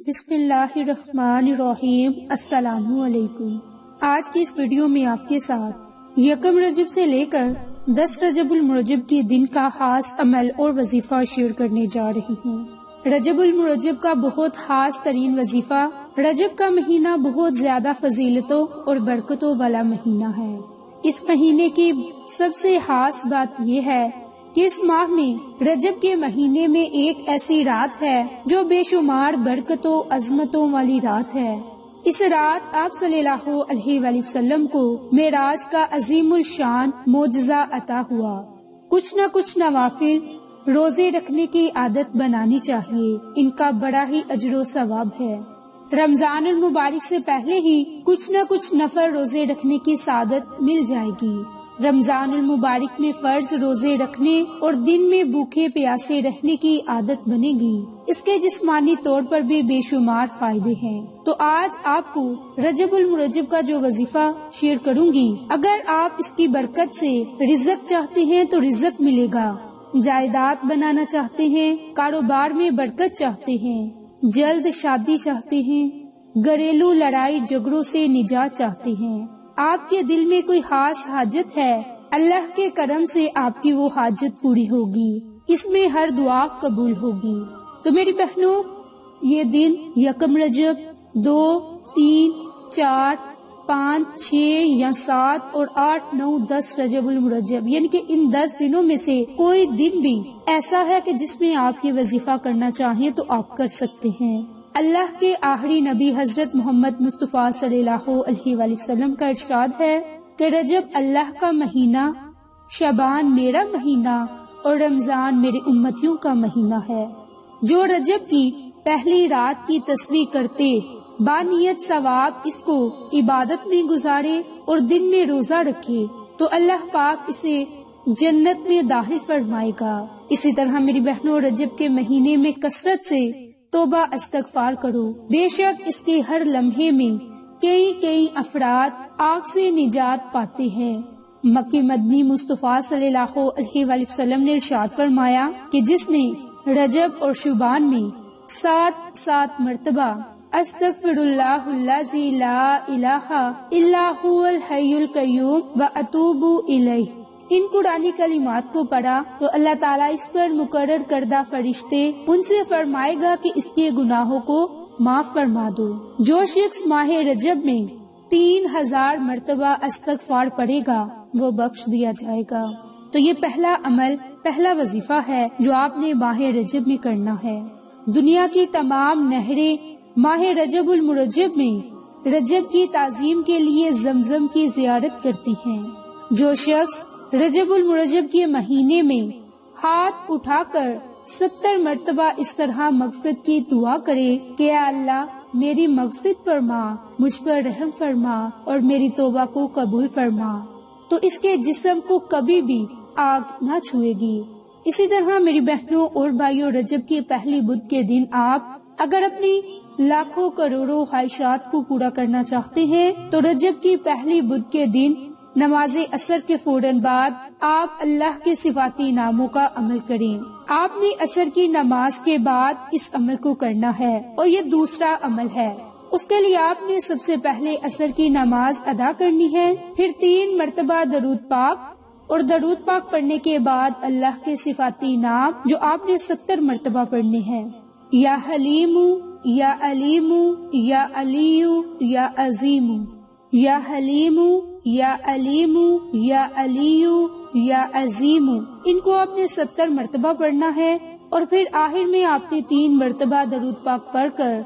بسم اللہ الرحمن الرحیم۔ السلام علیکم۔ آج کی اس ویڈیو میں آپ کے ساتھ یکم رجب سے لے کر 10 رجب المرجب کے دن کا خاص عمل اور وظیفہ شیئر کرنے جا رہی ہوں۔ رجب المرجب کا بہت خاص ترین وظیفہ، رجب کا مہینہ بہت زیادہ فضیلتوں اور برکتوں والا مہینہ ہے۔ اس مہینے کی سب سے خاص بات یہ ہے کہ اس ماہ میں رجب کے مہینے میں ایک ایسی رات ہے جو بے شمار برکتوں عظمتوں والی رات ہے۔ اس رات آپ صلی اللہ علیہ وآلہ وسلم کو معراج کا عظیم الشان معجزہ عطا ہوا۔ کچھ نہ کچھ نوافل روزے رکھنے کی عادت بنانی چاہیے، ان کا بڑا ہی اجر و ثواب ہے۔ رمضان المبارک سے پہلے ہی کچھ نہ کچھ نفل روزے رکھنے کی سعادت مل جائے گی۔ رمضان المبارک میں فرض روزے رکھنے اور دن میں بھوکے پیاسے رہنے کی عادت بنے گی۔ اس کے جسمانی طور پر بھی بے شمار فائدے ہیں۔ تو آج آپ کو رجب المرجب کا جو وظیفہ شیئر کروں گی، اگر آپ اس کی برکت سے رزق چاہتے ہیں تو رزق ملے گا، جائیداد بنانا چاہتے ہیں، کاروبار میں برکت چاہتے ہیں، جلد شادی چاہتے ہیں، گھریلو لڑائی جھگڑوں سے نجات چاہتے ہیں، آپ کے دل میں کوئی خاص حاجت ہے، اللہ کے کرم سے آپ کی وہ حاجت پوری ہوگی، اس میں ہر دعا قبول ہوگی۔ تو میری بہنوں، یہ دن یکم رجب، 2، 3، 4، 5، 6 یا 7 اور 8، 9، 10 رجب المرجب، یعنی کہ ان 10 دنوں میں سے کوئی دن بھی ایسا ہے کہ جس میں آپ یہ وظیفہ کرنا چاہیں تو آپ کر سکتے ہیں۔ اللہ کے آخری نبی حضرت محمد مصطفیٰ صلی اللہ علیہ وآلہ وسلم کا ارشاد ہے کہ رجب اللہ کا مہینہ، شعبان میرا مہینہ اور رمضان میرے امتیوں کا مہینہ ہے۔ جو رجب کی پہلی رات کی تسبیح کرتے بانیت ثواب اس کو عبادت میں گزارے اور دن میں روزہ رکھے تو اللہ پاک اسے جنت میں داخل فرمائے گا۔ اسی طرح میری بہنوں، رجب کے مہینے میں کثرت سے توبہ استغفار کرو، بے شک اس کے ہر لمحے میں کئی افراد آگ سے نجات پاتے ہیں۔ مکی مدنی مصطفیٰ صلی اللہ علیہ وآلہ وسلم نے ارشاد فرمایا کہ جس نے رجب اور شعبان میں 7 مرتبہ استغفر اللہ الذی لا الہ الا هو الحی القیوم واتوب الیہ، ان قرآنی کلمات کو پڑھا تو اللہ تعالیٰ اس پر مقرر کردہ فرشتے ان سے فرمائے گا کہ اس کے گناہوں کو معاف فرما دو۔ جو شخص ماہ رجب میں 3000 مرتبہ استغفار پڑھے گا وہ بخش دیا جائے گا۔ تو یہ پہلا عمل، پہلا وظیفہ ہے جو آپ نے ماہ رجب میں کرنا ہے۔ دنیا کی تمام نہریں ماہ رجب المرجب میں رجب کی تعظیم کے لیے زمزم کی زیارت کرتی ہیں۔ جو شخص رجب المرجب کے مہینے میں ہاتھ اٹھا کر 70 مرتبہ اس طرح مغفرت کی دعا کرے کہ اے اللہ میری مغفرت فرما، مجھ پر رحم فرما اور میری توبہ کو قبول فرما، تو اس کے جسم کو کبھی بھی آگ نہ چھوئے گی۔ اسی طرح میری بہنوں اور بھائیوں، رجب کی پہلی بدھ کے دن آپ اگر اپنی لاکھوں کروڑوں خواہشات کو پورا کرنا چاہتے ہیں تو رجب کی پہلی بدھ کے دن نماز عصر کے فوراً بعد آپ اللہ کے صفاتی ناموں کا عمل کریں۔ آپ نے عصر کی نماز کے بعد اس عمل کو کرنا ہے اور یہ دوسرا عمل ہے۔ اس کے لیے آپ نے سب سے پہلے عصر کی نماز ادا کرنی ہے، پھر 3 مرتبہ درود پاک، اور درود پاک پڑھنے کے بعد اللہ کے صفاتی نام جو آپ نے 70 مرتبہ پڑھنے ہیں، یا حلیم، یا علیم، یا علی، یا عظیم، یا حلیم، یا علیم، یا علی، یا عظیم، ان کو آپ نے 70 مرتبہ پڑھنا ہے، اور پھر آخر میں آپ نے 3 مرتبہ درود پاک پڑھ کر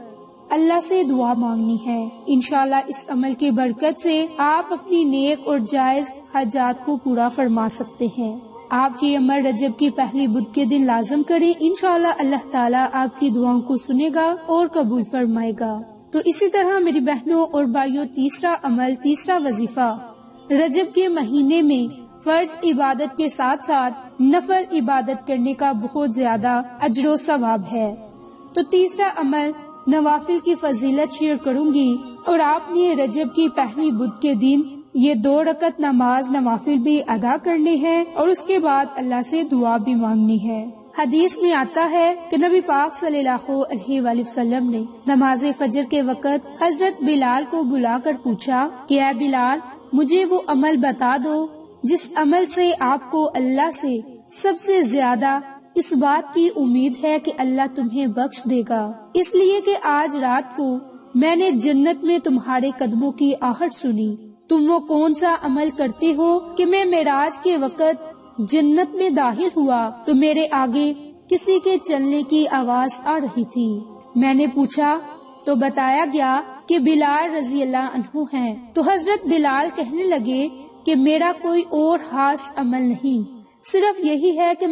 اللہ سے دعا مانگنی ہے۔ انشاءاللہ اس عمل کی برکت سے آپ اپنی نیک اور جائز حاجات کو پورا فرما سکتے ہیں۔ آپ یہ عمل رجب کی پہلی بدھ کے دن لازم کریں، انشاءاللہ اللہ تعالیٰ آپ کی دعاؤں کو سنے گا اور قبول فرمائے گا۔ تو اسی طرح میری بہنوں اور بھائیوں، تیسرا عمل، تیسرا وظیفہ، رجب کے مہینے میں فرض عبادت کے ساتھ ساتھ نفل عبادت کرنے کا بہت زیادہ اجر و ثواب ہے۔ تو تیسرا عمل، نوافل کی فضیلت شیئر کروں گی، اور آپ نے رجب کی پہلی بدھ کے دن یہ 2 رکعت نماز نوافل بھی ادا کرنے ہیں اور اس کے بعد اللہ سے دعا بھی مانگنی ہے۔ حدیث میں آتا ہے کہ نبی پاک صلی اللہ علیہ وآلہ وسلم نے نماز فجر کے وقت حضرت بلال کو بلا کر پوچھا کہ اے بلال، مجھے وہ عمل بتا دو جس عمل سے آپ کو اللہ سے سب سے زیادہ اس بات کی امید ہے کہ اللہ تمہیں بخش دے گا، اس لیے کہ آج رات کو میں نے جنت میں تمہارے قدموں کی آہٹ سنی۔ تم وہ کون سا عمل کرتے ہو کہ میں معراج کے وقت جنت میں داخل ہوا تو میرے آگے کسی کے چلنے کی آواز آ رہی تھی۔ میں نے پوچھا تو بتایا گیا کہ بلال رضی اللہ عنہ ہیں۔ تو حضرت بلال کہنے لگے کہ میرا کوئی اور خاص عمل نہیں، صرف یہی ہے کہ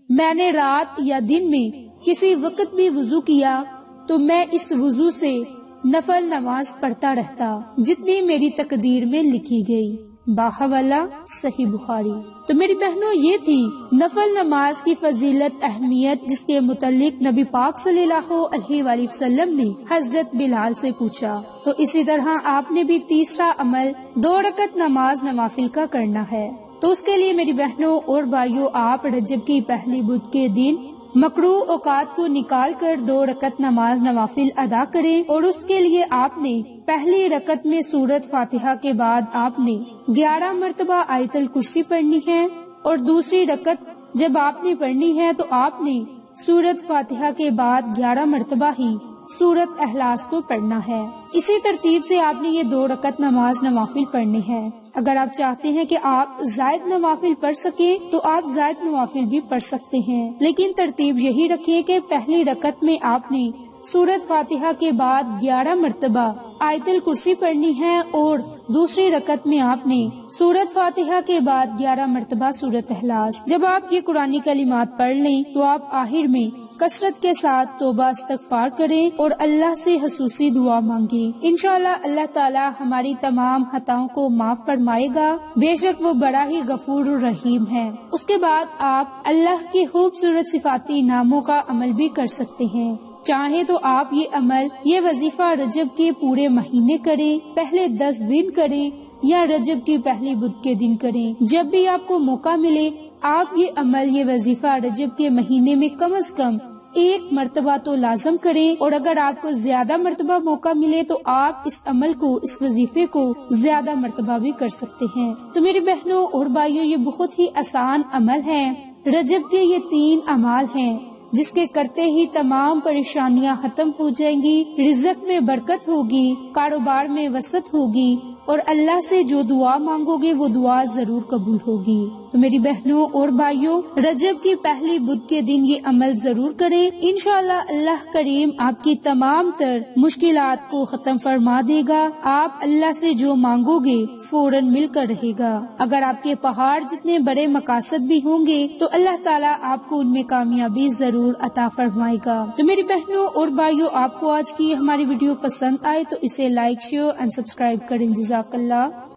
میں نے رات یا دن میں کسی وقت بھی وضو کیا تو میں اس وضو سے نفل نماز پڑھتا رہتا جتنی میری تقدیر میں لکھی گئی۔ باحوالہ صحیح بخاری۔ تو میری بہنوں، یہ تھی نفل نماز کی فضیلت، اہمیت، جس کے متعلق نبی پاک صلی اللہ علیہ وآلہ وسلم نے حضرت بلال سے پوچھا۔ تو اسی طرح آپ نے بھی تیسرا عمل 2 رکعت نماز نوافل کا کرنا ہے۔ تو اس کے لیے میری بہنوں اور بھائیوں، آپ رجب کی پہلی بدھ کے دن مکروہ اوقات کو نکال کر 2 رکعت نماز نوافل ادا کریں، اور اس کے لیے آپ نے پہلی رکعت میں سورۃ فاتحہ کے بعد آپ نے 11 مرتبہ آیت الکرسی پڑھنی ہے، اور دوسری رکعت جب آپ نے پڑھنی ہے تو آپ نے سورۃ فاتحہ کے بعد 11 مرتبہ ہی سورۃ اخلاص کو پڑھنا ہے۔ اسی ترتیب سے آپ نے یہ 2 رکعت نماز نوافل پڑھنی ہے۔ اگر آپ چاہتے ہیں کہ آپ زائد نوافل پڑھ سکیں تو آپ زائد نوافل بھی پڑھ سکتے ہیں، لیکن ترتیب یہی رکھیں کہ پہلی رکعت میں آپ نے سورۃ فاتحہ کے بعد 11 مرتبہ آیت الکرسی پڑھنی ہے، اور دوسری رکعت میں آپ نے سورۃ فاتحہ کے بعد 11 مرتبہ سورۃ اخلاص۔ جب آپ یہ قرآنی کلمات پڑھ لیں تو آپ آخر میں کثرت کے ساتھ توبہ استغفار کریں اور اللہ سے خصوصی دعا مانگیں۔ انشاءاللہ اللہ تعالی ہماری تمام خطاؤں کو معاف فرمائے گا، بے شک وہ بڑا ہی غفور الرحیم ہے۔ اس کے بعد آپ اللہ کے خوبصورت صفاتی ناموں کا عمل بھی کر سکتے ہیں۔ چاہیں تو آپ یہ وظیفہ رجب کے پورے مہینے کریں، پہلے 10 دن کریں، یا رجب کی پہلی بدھ کے دن کریں۔ جب بھی آپ کو موقع ملے آپ یہ وظیفہ رجب کے مہینے میں کم از کم 1 مرتبہ تو لازم کریں، اور اگر آپ کو زیادہ مرتبہ موقع ملے تو آپ اس عمل کو، اس وظیفے کو زیادہ مرتبہ بھی کر سکتے ہیں۔ تو میری بہنوں اور بھائیوں، یہ بہت ہی آسان عمل ہے۔ رجب کے یہ 3 اعمال ہیں جس کے کرتے ہی تمام پریشانیاں ختم ہو جائیں گی، رزق میں برکت ہوگی، کاروبار میں وسعت ہوگی، اور اللہ سے جو دعا مانگو گے وہ دعا ضرور قبول ہوگی۔ تو میری بہنوں اور بھائیوں، رجب کی پہلی بدھ کے دن یہ عمل ضرور کریں، انشاءاللہ اللہ کریم آپ کی تمام تر مشکلات کو ختم فرما دے گا۔ آپ اللہ سے جو مانگو گے فوراً مل کر رہے گا۔ اگر آپ کے پہاڑ جتنے بڑے مقاصد بھی ہوں گے تو اللہ تعالیٰ آپ کو ان میں کامیابی ضرور عطا فرمائے گا۔ تو میری بہنوں اور بھائیوں، آپ کو آج کی ہماری ویڈیو پسند آئے تو اسے لائک، شیئر اینڈ سبسکرائب کریں۔ جزاک اللہ۔